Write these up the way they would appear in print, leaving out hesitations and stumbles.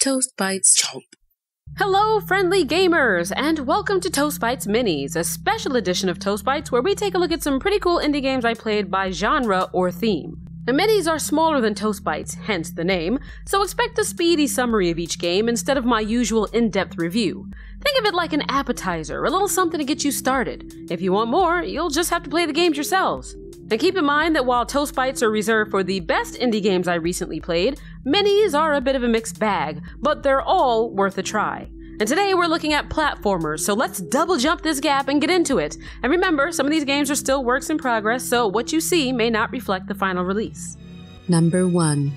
Toast Bites. Chomp. Hello, friendly gamers, and welcome to Toast Bites Minis, a special edition of Toast Bites where we take a look at some pretty cool indie games I played by genre or theme. The minis are smaller than Toast Bites, hence the name, so expect a speedy summary of each game instead of my usual in-depth review. Think of it like an appetizer, a little something to get you started. If you want more, you'll just have to play the games yourselves. And keep in mind that while Toast Bites are reserved for the best indie games I recently played, minis are a bit of a mixed bag, but they're all worth a try. And today we're looking at platformers, so let's double jump this gap and get into it. And remember, some of these games are still works in progress, so what you see may not reflect the final release. Number 1.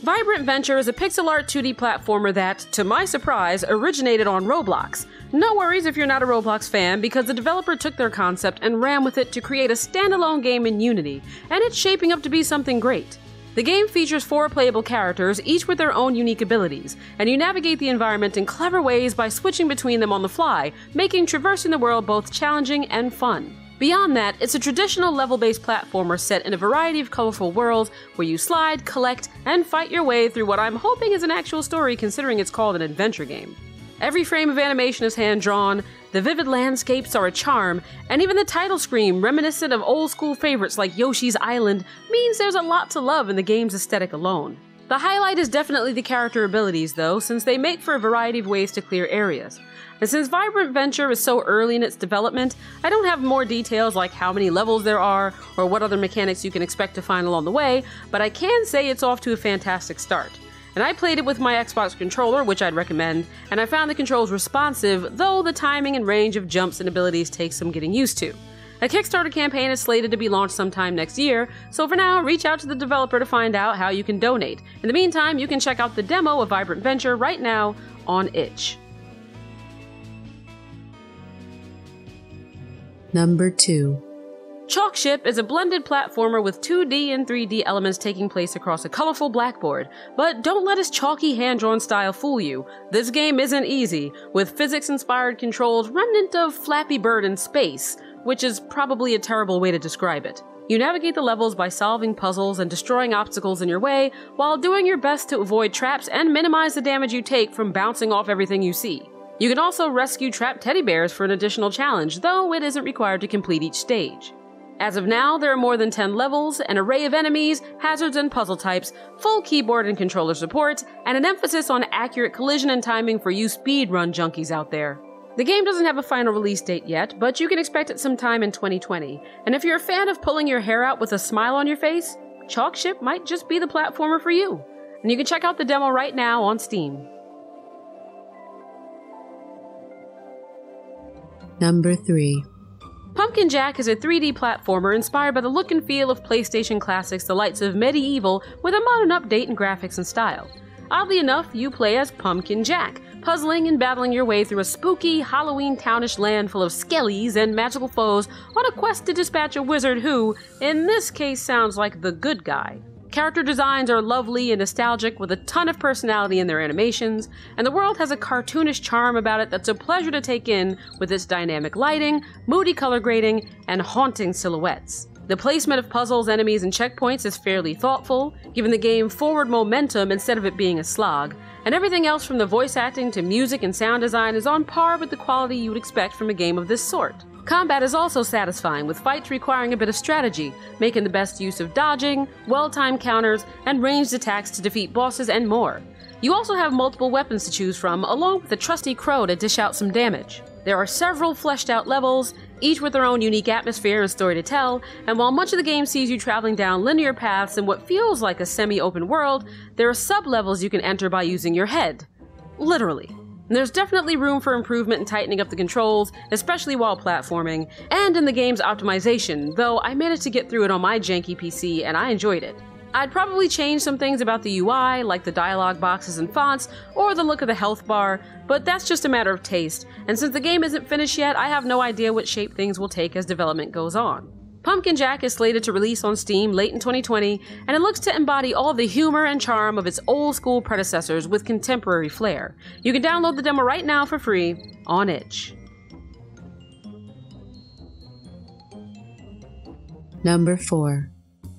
Vibrant Venture is a pixel art 2D platformer that, to my surprise, originated on Roblox. No worries if you're not a Roblox fan, because the developer took their concept and ran with it to create a standalone game in Unity, and it's shaping up to be something great. The game features 4 playable characters, each with their own unique abilities, and you navigate the environment in clever ways by switching between them on the fly, making traversing the world both challenging and fun. Beyond that, it's a traditional level-based platformer set in a variety of colorful worlds where you slide, collect, and fight your way through what I'm hoping is an actual story considering it's called an adventure game. Every frame of animation is hand-drawn, the vivid landscapes are a charm, and even the title screen, reminiscent of old-school favorites like Yoshi's Island, means there's a lot to love in the game's aesthetic alone. The highlight is definitely the character abilities, though, since they make for a variety of ways to clear areas. And since Vibrant Venture is so early in its development, I don't have more details like how many levels there are or what other mechanics you can expect to find along the way, but I can say it's off to a fantastic start. And I played it with my Xbox controller, which I'd recommend, and I found the controls responsive, though the timing and range of jumps and abilities takes some getting used to. A Kickstarter campaign is slated to be launched sometime next year, so for now, reach out to the developer to find out how you can donate. In the meantime, you can check out the demo of Vibrant Venture right now on itch. Number 2. CHALKSHIP is a blended platformer with 2D and 3D elements taking place across a colorful blackboard. But don't let its chalky hand-drawn style fool you. This game isn't easy, with physics-inspired controls remnant of Flappy Bird in space, which is probably a terrible way to describe it. You navigate the levels by solving puzzles and destroying obstacles in your way, while doing your best to avoid traps and minimize the damage you take from bouncing off everything you see. You can also rescue trapped teddy bears for an additional challenge, though it isn't required to complete each stage. As of now, there are more than 10 levels, an array of enemies, hazards and puzzle types, full keyboard and controller support, and an emphasis on accurate collision and timing for you speedrun junkies out there. The game doesn't have a final release date yet, but you can expect it sometime in 2020. And if you're a fan of pulling your hair out with a smile on your face, CHALKSHIP might just be the platformer for you. And you can check out the demo right now on Steam. Number 3. Pumpkin Jack is a 3D platformer inspired by the look and feel of PlayStation classics the likes of Medieval with a modern update in graphics and style. Oddly enough, you play as Pumpkin Jack, puzzling and battling your way through a spooky, Halloween townish land full of skellies and magical foes on a quest to dispatch a wizard who, in this case, sounds like the good guy. Character designs are lovely and nostalgic with a ton of personality in their animations, and the world has a cartoonish charm about it that's a pleasure to take in with its dynamic lighting, moody color grading, and haunting silhouettes. The placement of puzzles, enemies, and checkpoints is fairly thoughtful, giving the game forward momentum instead of it being a slog, and everything else from the voice acting to music and sound design is on par with the quality you would expect from a game of this sort. Combat is also satisfying, with fights requiring a bit of strategy, making the best use of dodging, well-timed counters, and ranged attacks to defeat bosses and more. You also have multiple weapons to choose from, along with a trusty crow to dish out some damage. There are several fleshed-out levels, each with their own unique atmosphere and story to tell, and while much of the game sees you traveling down linear paths in what feels like a semi-open world, there are sub-levels you can enter by using your head. Literally. There's definitely room for improvement in tightening up the controls, especially while platforming, and in the game's optimization, though I managed to get through it on my janky PC and I enjoyed it. I'd probably change some things about the UI, like the dialogue boxes and fonts, or the look of the health bar, but that's just a matter of taste, and since the game isn't finished yet, I have no idea what shape things will take as development goes on. Pumpkin Jack is slated to release on Steam late in 2020, and it looks to embody all the humor and charm of its old-school predecessors with contemporary flair. You can download the demo right now for free on itch. Number 4.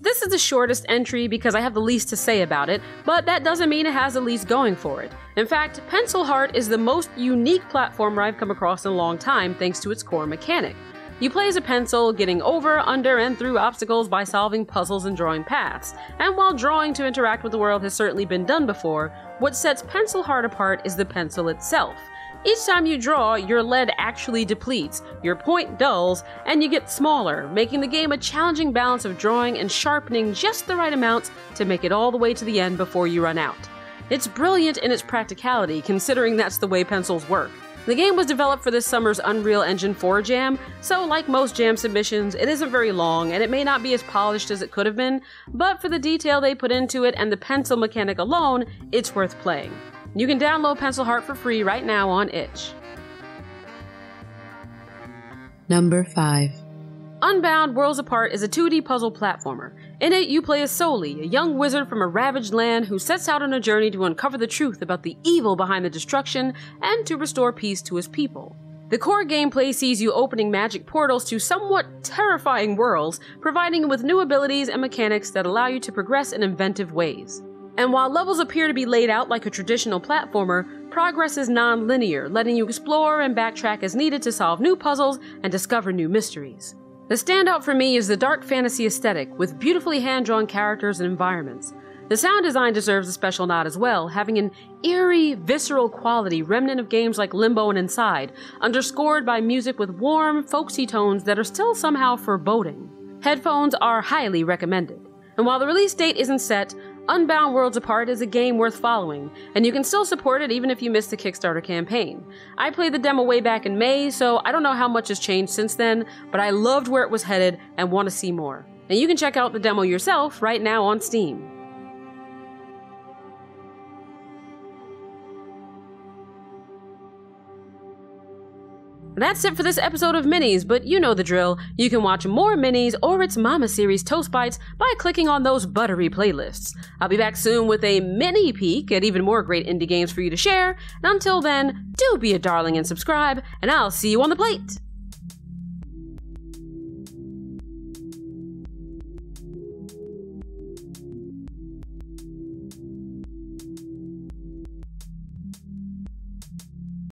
This is the shortest entry because I have the least to say about it, but that doesn't mean it has the least going for it. In fact, Pencil Heart is the most unique platformer I've come across in a long time thanks to its core mechanic. You play as a pencil, getting over, under, and through obstacles by solving puzzles and drawing paths. And while drawing to interact with the world has certainly been done before, what sets Pencil Heart apart is the pencil itself. Each time you draw, your lead actually depletes, your point dulls, and you get smaller, making the game a challenging balance of drawing and sharpening just the right amounts to make it all the way to the end before you run out. It's brilliant in its practicality, considering that's the way pencils work. The game was developed for this summer's Unreal Engine 4 jam, so like most jam submissions, it isn't very long and it may not be as polished as it could have been, but for the detail they put into it and the pencil mechanic alone, it's worth playing. You can download Pencil Heart for free right now on itch. Number 5. Unbound Worlds Apart is a 2D puzzle platformer. In it, you play as Soli, a young wizard from a ravaged land who sets out on a journey to uncover the truth about the evil behind the destruction and to restore peace to his people. The core gameplay sees you opening magic portals to somewhat terrifying worlds, providing you with new abilities and mechanics that allow you to progress in inventive ways. And while levels appear to be laid out like a traditional platformer, progress is non-linear, letting you explore and backtrack as needed to solve new puzzles and discover new mysteries. The standout for me is the dark fantasy aesthetic, with beautifully hand-drawn characters and environments. The sound design deserves a special nod as well, having an eerie, visceral quality remnant of games like Limbo and Inside, underscored by music with warm, folksy tones that are still somehow foreboding. Headphones are highly recommended. And while the release date isn't set, Unbound Worlds Apart is a game worth following, and you can still support it even if you missed the Kickstarter campaign. I played the demo way back in May, so I don't know how much has changed since then, but I loved where it was headed and want to see more. And you can check out the demo yourself right now on Steam. That's it for this episode of Minis, but you know the drill. You can watch more Minis or its Mama series Toast Bites by clicking on those buttery playlists. I'll be back soon with a mini peek at even more great indie games for you to share, and until then, do be a darling and subscribe, and I'll see you on the plate!